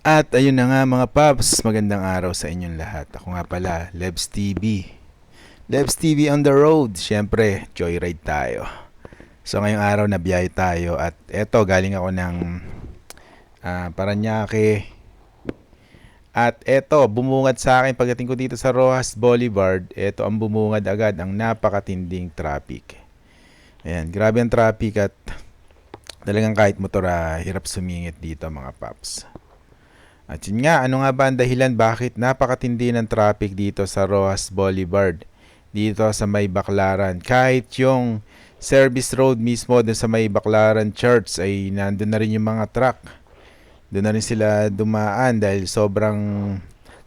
At ayun na nga mga paps, magandang araw sa inyong lahat. Ako nga pala, Lebs TV. Lebs TV on the road. Siyempre, joyride tayo. So ngayong araw nabiyahe tayo at eto galing ako ng Paranaque. At eto, bumungad sa akin pagdating ko dito sa Roxas Boulevard. Eto ang bumungad agad, ang napakatinding traffic. Ayan, grabe ang traffic at talagang kahit motor hirap sumingit dito mga paps. At yun nga, ano nga ba ang dahilan bakit napakatindi ng traffic dito sa Roxas Boulevard? Dito sa may Baclaran. Kahit yung service road mismo dun sa may Baclaran Church ay nandun na rin yung mga truck. Doon na rin sila dumaan dahil sobrang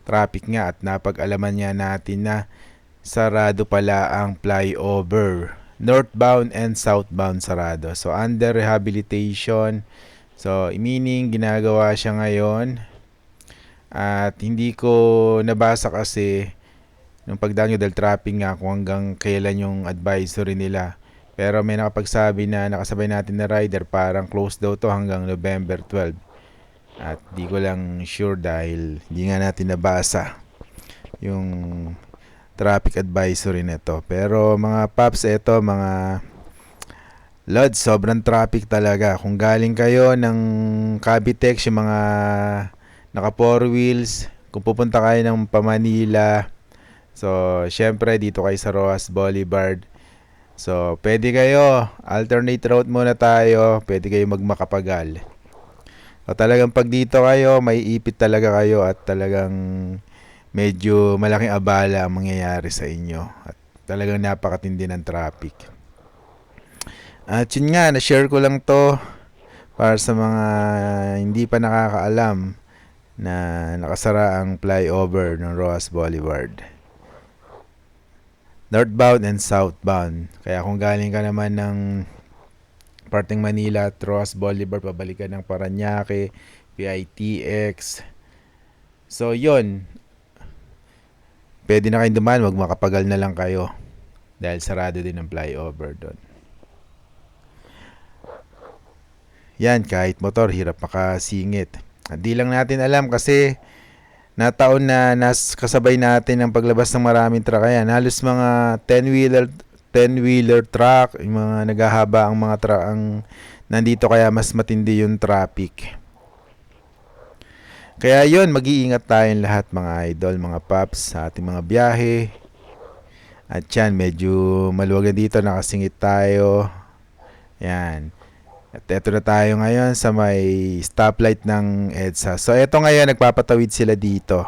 traffic nga at napag-alaman nga natin na sarado pala ang flyover. Northbound and southbound sarado. So under rehabilitation. So meaning ginagawa siya ngayon. At hindi ko nabasa kasi nung pagdaan dahil traffic nga kung hanggang kailan yung advisory nila. Pero may nakapagsabi na nakasabay natin na rider parang close daw to hanggang November 12. At di ko lang sure dahil hindi nga natin nabasa yung traffic advisory nito. Pero mga paps, eto mga Lods, sobrang traffic talaga. Kung galing kayo ng Cavitex, yung mga naka 4 wheels, kung pupunta kayo ng Manila, so syempre dito kayo sa Roxas Boulevard. So pwede kayo, alternate route muna tayo, pwede kayo magmakapagal. So talagang pag dito kayo, may ipit talaga kayo at talagang medyo malaking abala ang mangyayari sa inyo. At talagang napakatindi ng traffic. At yun nga, na-share ko lang to para sa mga hindi pa nakakaalam na nakasara ang flyover ng Roxas Boulevard. Northbound and southbound. Kaya kung galing ka naman ng parteng Manila at Roxas Boulevard, pabalikan ng Paranaque, PITX. So yon, pwede na kayong dumaan, wag makapagal na lang kayo dahil sarado din ang flyover doon. Yan, kahit motor, hirap makasingit. Hindi lang natin alam kasi nataon na kasabay natin ang paglabas ng maraming truck. Ayan, halos mga 10-wheeler truck, yung mga naghahaba ang mga truck ang nandito kaya mas matindi yung traffic. Kaya yon, mag-iingat tayong lahat mga idol, mga paps sa ating mga biyahe. At yan, medyo maluwag dito, nakasingit tayo. Yan. At eto na tayo ngayon sa may stoplight ng EDSA. So eto ngayon, nagpapatawid sila dito.